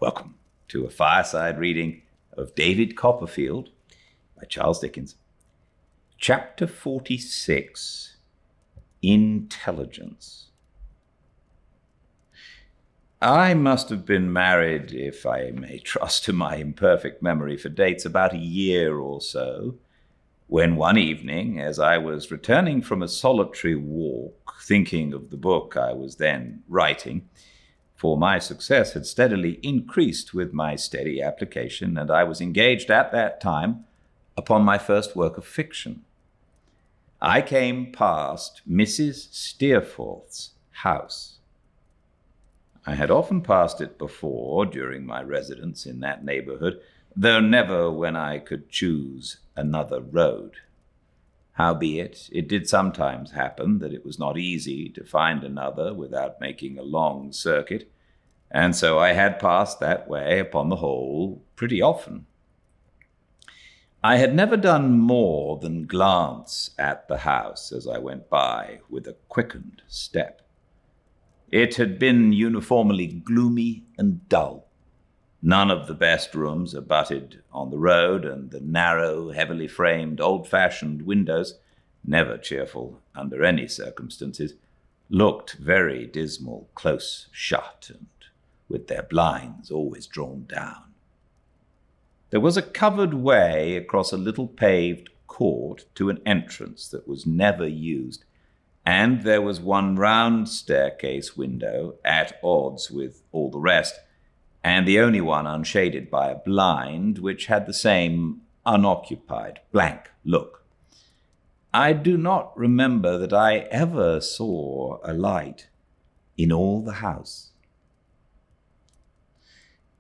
Welcome to a fireside reading of David Copperfield by Charles Dickens. Chapter 46, Intelligence. I must have been married, if I may trust to my imperfect memory for dates, about a year or so, when one evening, as I was returning from a solitary walk, thinking of the book I was then writing, for my success had steadily increased with my steady application, and I was engaged at that time upon my first work of fiction, I came past Mrs. Steerforth's house. I had often passed it before during my residence in that neighborhood, though never when I could choose another road. Howbeit, it did sometimes happen that it was not easy to find another without making a long circuit, and so I had passed that way, upon the whole, pretty often. I had never done more than glance at the house as I went by with a quickened step. It had been uniformly gloomy and dull. None of the best rooms abutted on the road, and the narrow, heavily framed, old-fashioned windows, never cheerful under any circumstances, looked very dismal, close shut, and with their blinds always drawn down. There was a covered way across a little paved court to an entrance that was never used, and there was one round staircase window at odds with all the rest, and the only one unshaded by a blind, which had the same unoccupied, blank look. I do not remember that I ever saw a light in all the house.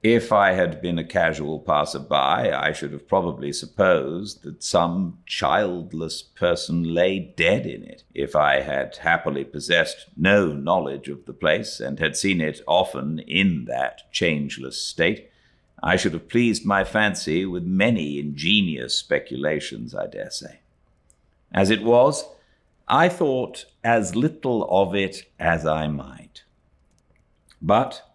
If I had been a casual passer-by, I should have probably supposed that some childless person lay dead in it. If I had happily possessed no knowledge of the place, and had seen it often in that changeless state, I should have pleased my fancy with many ingenious speculations, I dare say. As it was, I thought as little of it as I might. But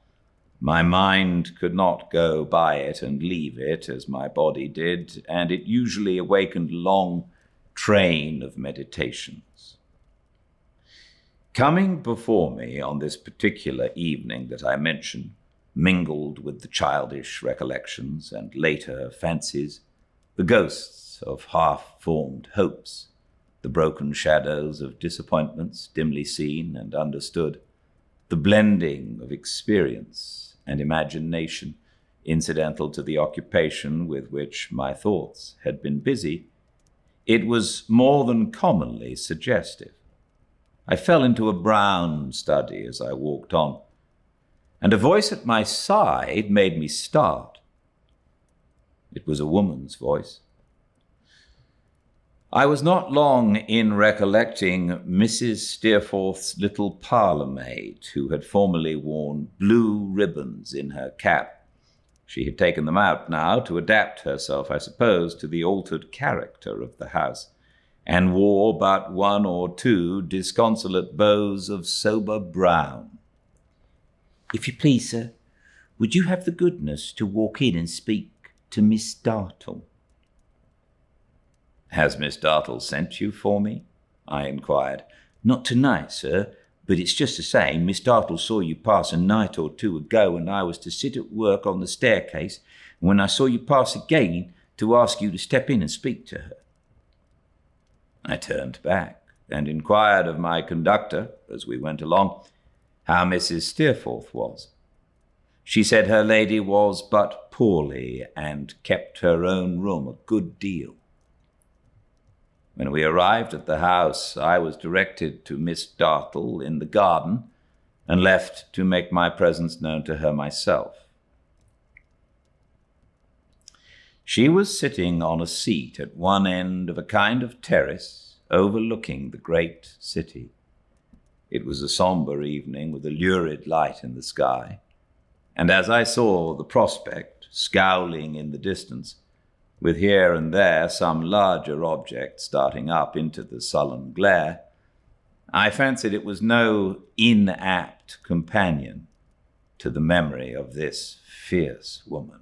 my mind could not go by it and leave it as my body did, and it usually awakened a long train of meditations. Coming before me on this particular evening that I mention, mingled with the childish recollections and later fancies, the ghosts of half-formed hopes, the broken shadows of disappointments dimly seen and understood, the blending of experience and imagination incidental to the occupation with which my thoughts had been busy, it was more than commonly suggestive. I fell into a brown study as I walked on, and a voice at my side made me start. It was a woman's voice. I was not long in recollecting Mrs. Steerforth's little parlour-maid, who had formerly worn blue ribbons in her cap. She had taken them out now to adapt herself, I suppose, to the altered character of the house, and wore but one or two disconsolate bows of sober brown. "If you please, sir, would you have the goodness to walk in and speak to Miss Dartle?" "Has Miss Dartle sent you for me?" I inquired. "Not tonight, sir, but it's just the same. Miss Dartle saw you pass a night or two ago, and I was to sit at work on the staircase, and when I saw you pass again, to ask you to step in and speak to her." I turned back and inquired of my conductor, as we went along, how Mrs. Steerforth was. She said her lady was but poorly, and kept her own room a good deal. When we arrived at the house, I was directed to Miss Dartle in the garden, and left to make my presence known to her myself. She was sitting on a seat at one end of a kind of terrace overlooking the great city. It was a sombre evening with a lurid light in the sky, and as I saw the prospect scowling in the distance, with here and there some larger object starting up into the sullen glare, I fancied it was no inapt companion to the memory of this fierce woman.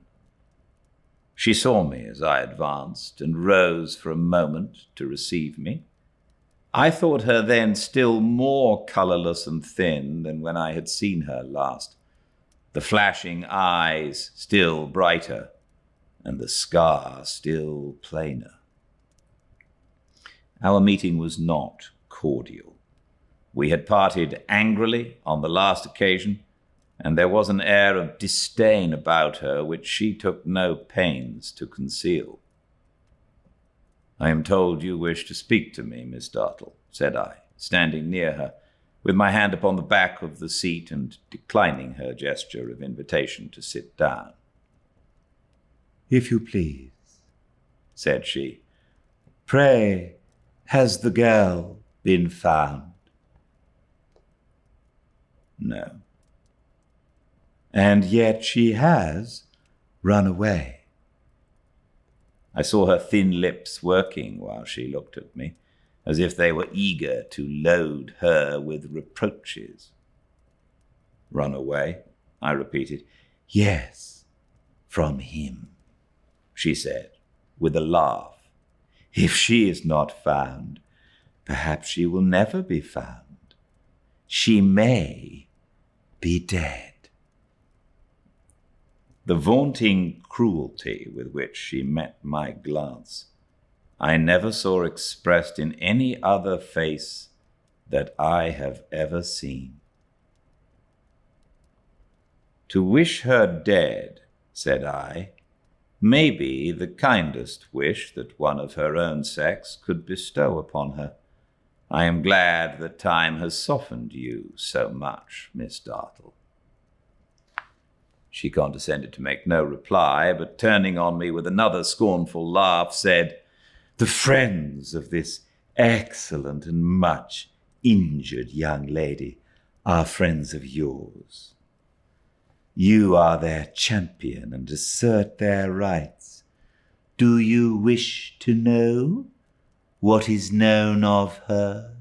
She saw me as I advanced and rose for a moment to receive me. I thought her then still more colourless and thin than when I had seen her last, the flashing eyes still brighter and the scar still plainer. Our meeting was not cordial. We had parted angrily on the last occasion, and there was an air of disdain about her which she took no pains to conceal. "I am told you wish to speak to me, Miss Dartle," said I, standing near her, with my hand upon the back of the seat and declining her gesture of invitation to sit down. "If you please," said she. "Pray, has the girl been found?" "No." "And yet she has run away." I saw her thin lips working while she looked at me, as if they were eager to load her with reproaches. "Run away?" I repeated. "Yes, from him," she said, with a laugh. "If she is not found, perhaps she will never be found. She may be dead." The vaunting cruelty with which she met my glance I never saw expressed in any other face that I have ever seen. "To wish her dead," said I, "may be the kindest wish that one of her own sex could bestow upon her. I am glad that time has softened you so much, Miss Dartle." She condescended to make no reply, but turning on me with another scornful laugh, said, "The friends of this excellent and much injured young lady are friends of yours. You are their champion and assert their rights. Do you wish to know what is known of her?"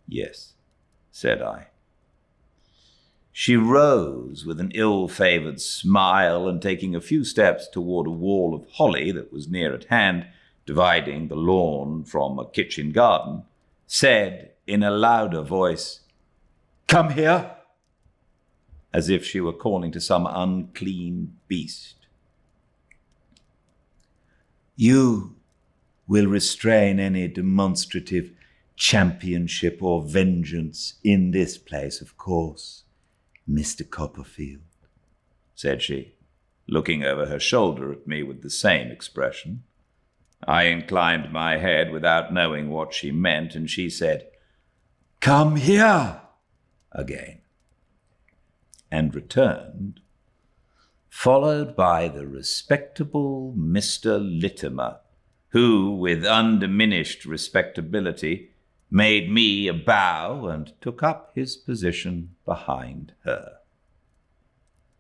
"Yes," said I. She rose with an ill-favoured smile, and taking a few steps toward a wall of holly that was near at hand, dividing the lawn from a kitchen garden, said in a louder voice, "Come here," as if she were calling to some unclean beast. "You will restrain any demonstrative championship or vengeance in this place, of course, Mr. Copperfield," said she, looking over her shoulder at me with the same expression. I inclined my head without knowing what she meant, and she said, "Come here," again, and returned, followed by the respectable Mr. Littimer, who, with undiminished respectability, made me a bow and took up his position behind her.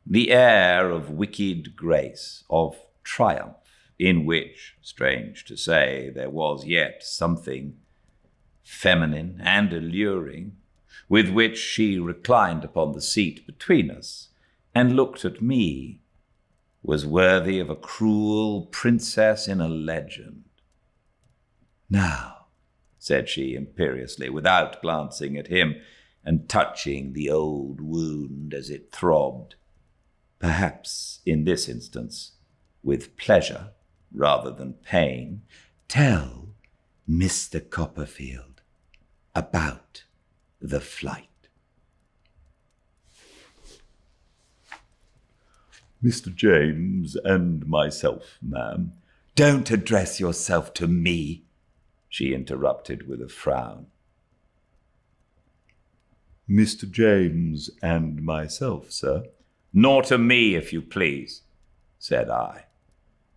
The air of wicked grace, of triumph, in which, strange to say, there was yet something feminine and alluring, with which she reclined upon the seat between us and looked at me, was worthy of a cruel princess in a legend. "Now," said she imperiously, without glancing at him, and touching the old wound as it throbbed, perhaps in this instance with pleasure rather than pain, "tell Mr. Copperfield about the flight." "Mr. James and myself, ma'am." "Don't address yourself to me," she interrupted with a frown. "Mr. James and myself, sir." "Nor to me, if you please," said I.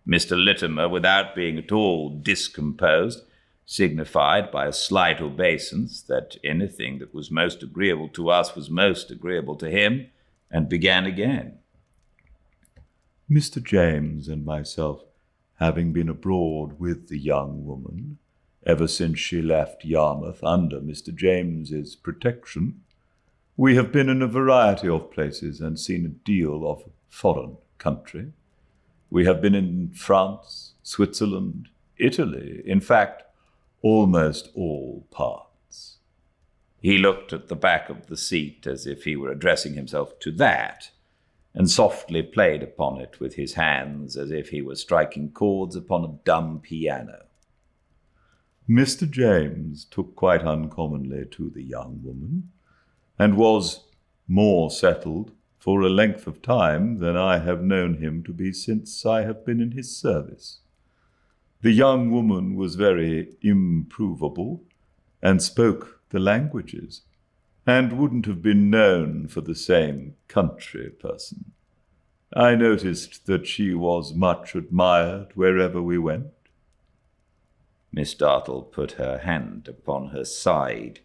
Mr. Littimer, without being at all discomposed, signified by a slight obeisance that anything that was most agreeable to us was most agreeable to him, and began again. "Mr. James and myself, having been abroad with the young woman, ever since she left Yarmouth under Mr. James's protection, We have been in a variety of places and seen a deal of foreign country. We have been in France, Switzerland, Italy, in fact, almost all parts. He looked at the back of the seat as if he were addressing himself to that, and softly played upon it with his hands as if he were striking chords upon a dumb piano. Mr. James took quite uncommonly to the young woman, and was more settled for a length of time than I have known him to be since I have been in his service. The young woman was very improvable, and spoke the languages, and wouldn't have been known for the same country person. I noticed that she was much admired wherever we went. Miss Dartle put her hand upon her side.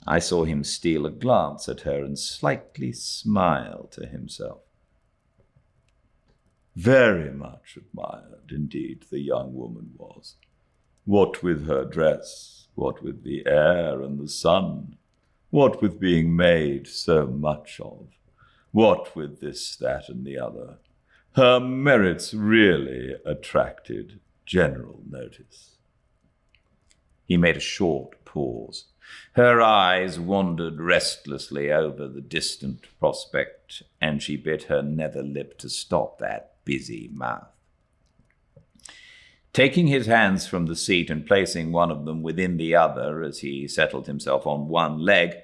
I saw him steal a glance at her and slightly smile to himself. Very much admired, indeed, the young woman was. What with her dress, what with the air and the sun, what with being made so much of, what with this, that, and the other. Her merits really attracted general notice. He made a short pause. Her eyes wandered restlessly over the distant prospect, and she bit her nether lip to stop that busy mouth. Taking his hands from the seat and placing one of them within the other as he settled himself on one leg,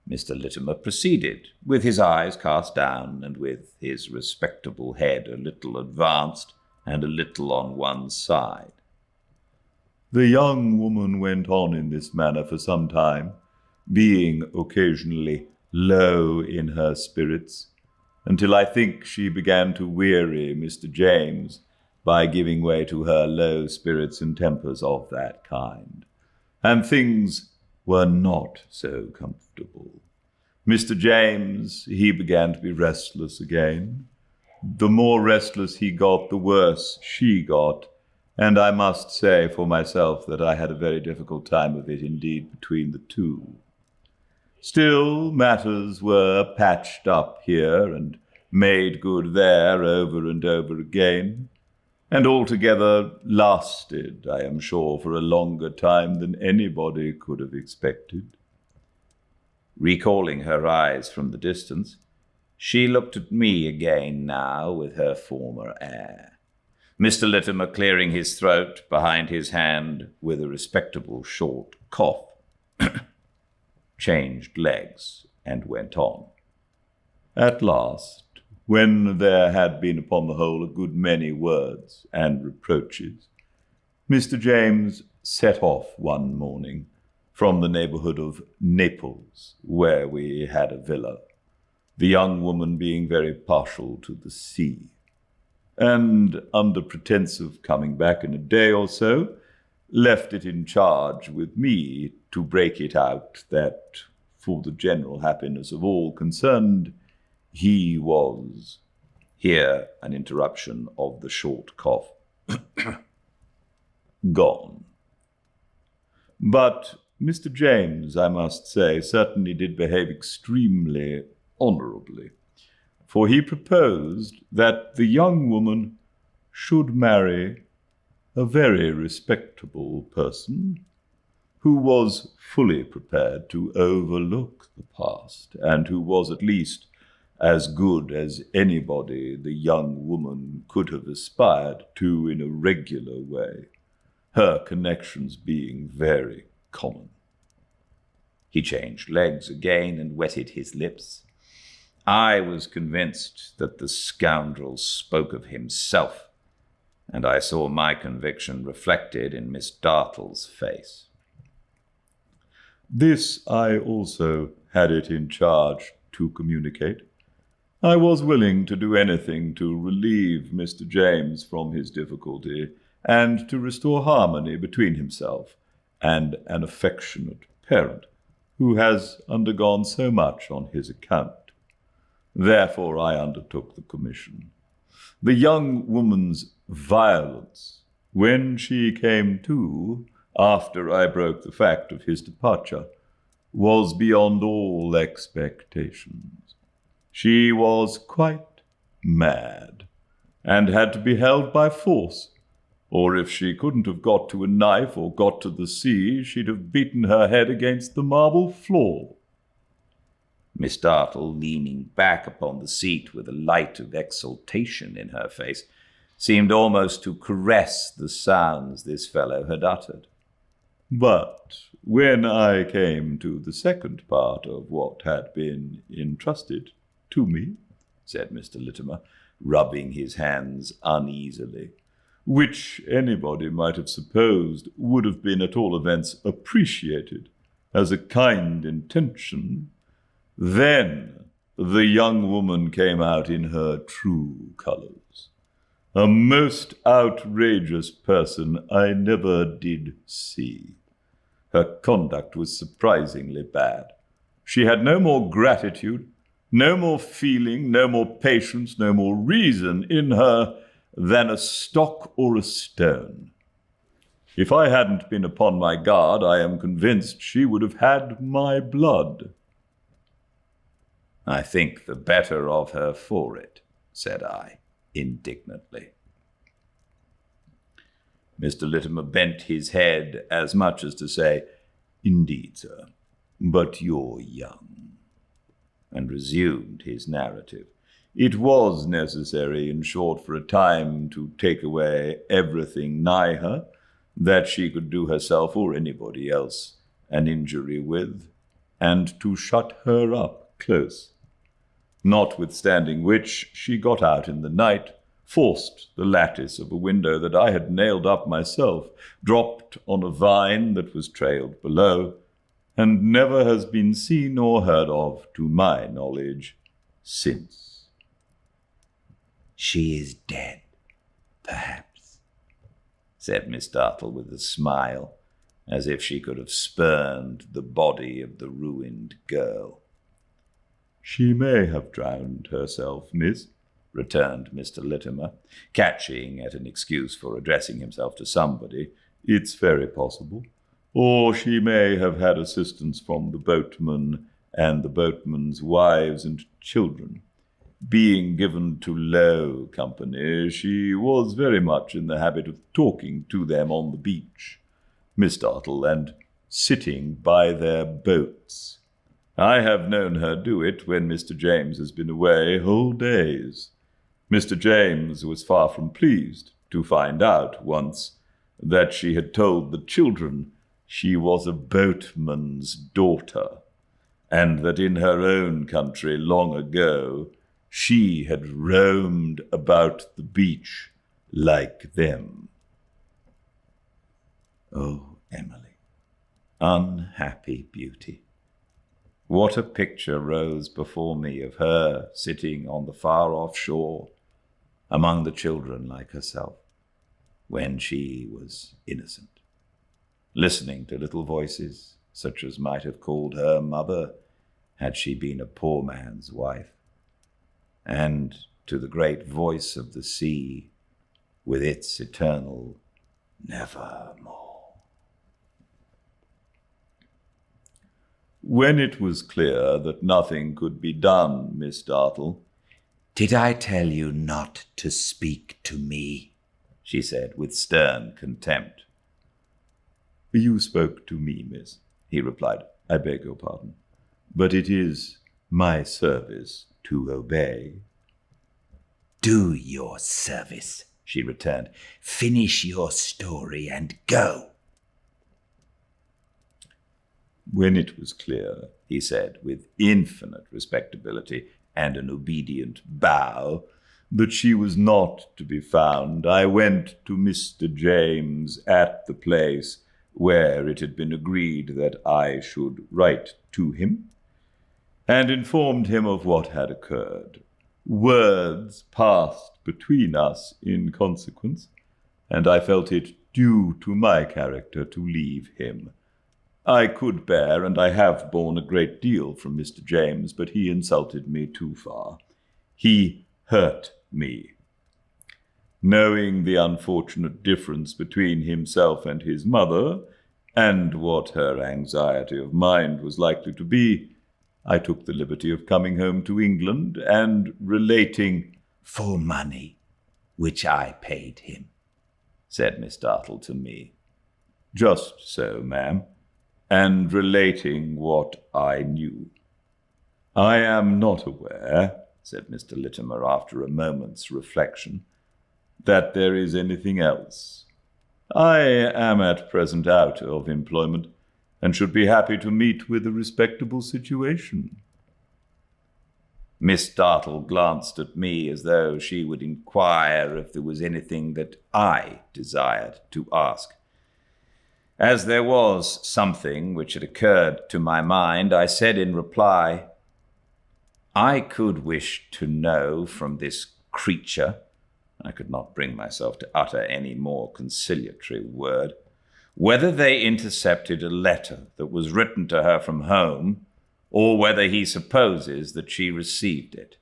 Mr. Littimer proceeded, with his eyes cast down and with his respectable head a little advanced and a little on one side. The young woman went on in this manner for some time, being occasionally low in her spirits, until I think she began to weary Mr. James by giving way to her low spirits and tempers of that kind, and things were not so comfortable. Mr. James, he began to be restless again. The more restless he got, the worse she got, and I must say for myself that I had a very difficult time of it indeed between the two. Still, matters were patched up here and made good there over and over again, and altogether lasted, I am sure, for a longer time than anybody could have expected. Recalling her eyes from the distance, she looked at me again now with her former air. Mr. Littimer clearing his throat behind his hand with a respectable short cough, changed legs and went on. At last, when there had been upon the whole a good many words and reproaches, Mr. James set off one morning from the neighbourhood of Naples, where we had a villa, the young woman being very partial to the sea, and under pretence of coming back in a day or so, left it in charge with me to break it out that, for the general happiness of all concerned, he was— here an interruption of the short cough— gone. But Mr. James, I must say, certainly did behave extremely honourably, for he proposed that the young woman should marry a very respectable person who was fully prepared to overlook the past, and who was at least as good as anybody the young woman could have aspired to in a regular way, her connections being very common. He changed legs again and wetted his lips. I was convinced that the scoundrel spoke of himself, and I saw my conviction reflected in Miss Dartle's face. This I also had it in charge to communicate. I was willing to do anything to relieve Mr. James from his difficulty, and to restore harmony between himself and an affectionate parent who has undergone so much on his account. Therefore I undertook the commission. The young woman's violence, when she came to, after I broke the fact of his departure, was beyond all expectations. She was quite mad, and had to be held by force, or if she couldn't have got to a knife or got to the sea, she'd have beaten her head against the marble floor. Miss Dartle, leaning back upon the seat with a light of exultation in her face, seemed almost to caress the sounds this fellow had uttered. But when I came to the second part of what had been entrusted to me, said Mr. Littimer, rubbing his hands uneasily, which anybody might have supposed would have been at all events appreciated as a kind intention, then the young woman came out in her true colours. A most outrageous person I never did see. Her conduct was surprisingly bad. She had no more gratitude, no more feeling, no more patience, no more reason in her than a stock or a stone. If I hadn't been upon my guard, I am convinced she would have had my blood. I think the better of her for it, said I, indignantly. Mr. Littimer bent his head as much as to say, Indeed, sir, but you're young, and resumed his narrative. It was necessary, in short, for a time to take away everything nigh her that she could do herself or anybody else an injury with, and to shut her up close. Notwithstanding which, she got out in the night, forced the lattice of a window that I had nailed up myself, dropped on a vine that was trailed below, and never has been seen or heard of, to my knowledge, since. She is dead, perhaps, said Miss Dartle with a smile, as if she could have spurned the body of the ruined girl. She may have drowned herself, miss, returned Mr. Littimer, catching at an excuse for addressing himself to somebody. It's very possible. Or she may have had assistance from the boatman and the boatmen's wives and children. Being given to low company, she was very much in the habit of talking to them on the beach, Miss Dartle, and sitting by their boats. I have known her do it when Mr. James has been away whole days. Mr. James was far from pleased to find out once that she had told the children she was a boatman's daughter, and that in her own country long ago she had roamed about the beach like them. Oh, Emily, unhappy beauty! What a picture rose before me of her sitting on the far-off shore among the children like herself, when she was innocent, listening to little voices such as might have called her mother had she been a poor man's wife, and to the great voice of the sea with its eternal nevermore. When it was clear that nothing could be done, Miss Dartle, Did I tell you not to speak to me? She said with stern contempt. You spoke to me, miss, he replied. I beg your pardon, but it is my service to obey. Do your service, she returned. Finish your story and go. When it was clear, he said, with infinite respectability and an obedient bow, that she was not to be found, I went to Mr. James at the place where it had been agreed that I should write to him, and informed him of what had occurred. Words passed between us in consequence, and I felt it due to my character to leave him. I could bear, and I have borne a great deal from Mr. James, but he insulted me too far. He hurt me. Knowing the unfortunate difference between himself and his mother, and what her anxiety of mind was likely to be, I took the liberty of coming home to England and relating "For money, which I paid him," said Miss Dartle to me. "Just so, ma'am, and relating what I knew. I am not aware," said Mr. Littimer after a moment's reflection, "that there is anything else. I am at present out of employment, and should be happy to meet with a respectable situation." Miss Dartle glanced at me as though she would inquire if there was anything that I desired to ask. As there was something which had occurred to my mind, I said in reply, "I could wish to know from this creature," I could not bring myself to utter any more conciliatory word, "whether they intercepted a letter that was written to her from home, or whether he supposes that she received it."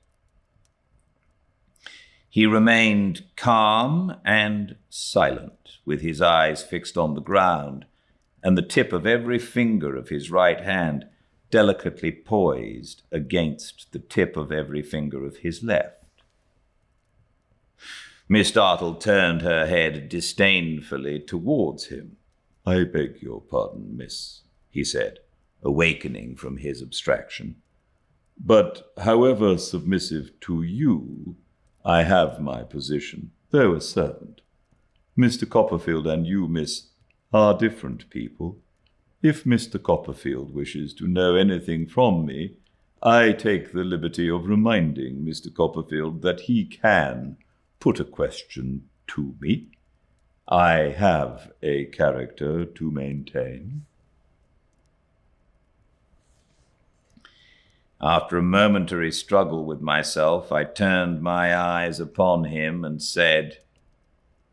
He remained calm and silent, with his eyes fixed on the ground, and the tip of every finger of his right hand delicately poised against the tip of every finger of his left. Miss Dartle turned her head disdainfully towards him. "I beg your pardon, miss," he said, awakening from his abstraction. "But however submissive to you, I have my position, though a servant. Mr. Copperfield and you, miss, are different people. If Mr. Copperfield wishes to know anything from me, I take the liberty of reminding Mr. Copperfield that he can put a question to me. I have a character to maintain." After a momentary struggle with myself, I turned my eyes upon him and said,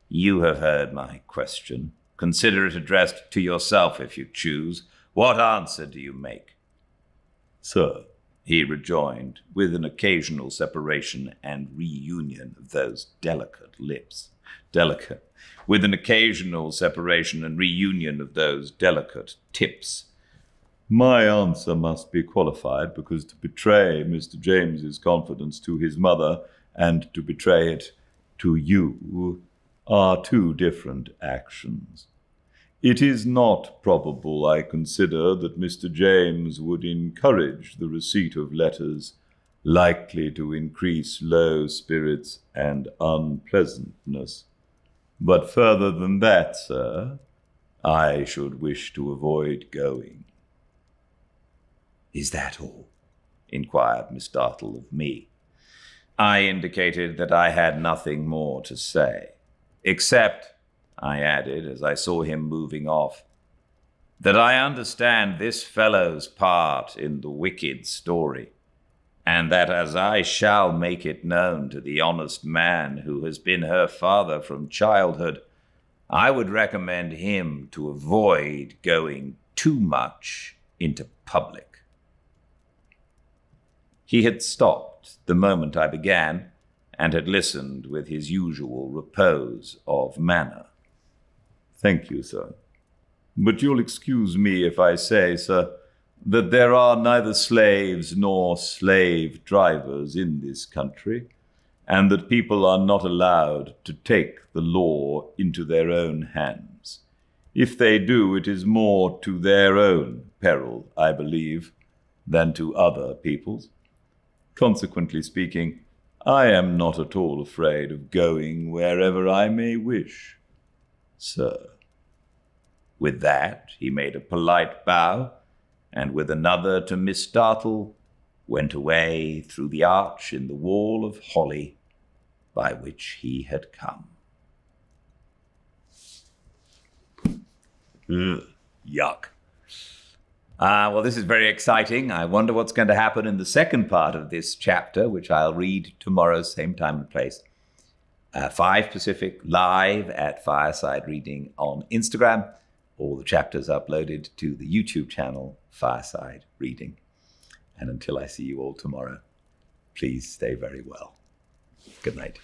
"You have heard my question. Consider it addressed to yourself if you choose. What answer do you make?" "Sir," he rejoined, with an occasional separation and reunion of those delicate lips. With an occasional separation and reunion of those delicate tips. "My answer must be qualified, because to betray Mr. James's confidence to his mother and to betray it to you are two different actions. It is not probable, I consider, that Mr. James would encourage the receipt of letters likely to increase low spirits and unpleasantness. But further than that, sir, I should wish to avoid going." "Is that all?" inquired Miss Dartle of me. I indicated that I had nothing more to say, except, I added as I saw him moving off, that I understand this fellow's part in the wicked story, and that as I shall make it known to the honest man who has been her father from childhood, I would recommend him to avoid going too much into public. He had stopped the moment I began, and had listened with his usual repose of manner. "Thank you, sir. But you'll excuse me if I say, sir, that there are neither slaves nor slave drivers in this country, and that people are not allowed to take the law into their own hands. If they do, it is more to their own peril, I believe, than to other people's. Consequently speaking, I am not at all afraid of going wherever I may wish, sir." With that, he made a polite bow, and with another to Miss Dartle, went away through the arch in the wall of holly by which he had come. Yuck. Well, this is very exciting. I wonder what's going to happen in the second part of this chapter, which I'll read tomorrow, same time and place. 5 Pacific, live at Fireside Reading on Instagram. All the chapters uploaded to the YouTube channel, Fireside Reading. And until I see you all tomorrow, please stay very well. Good night.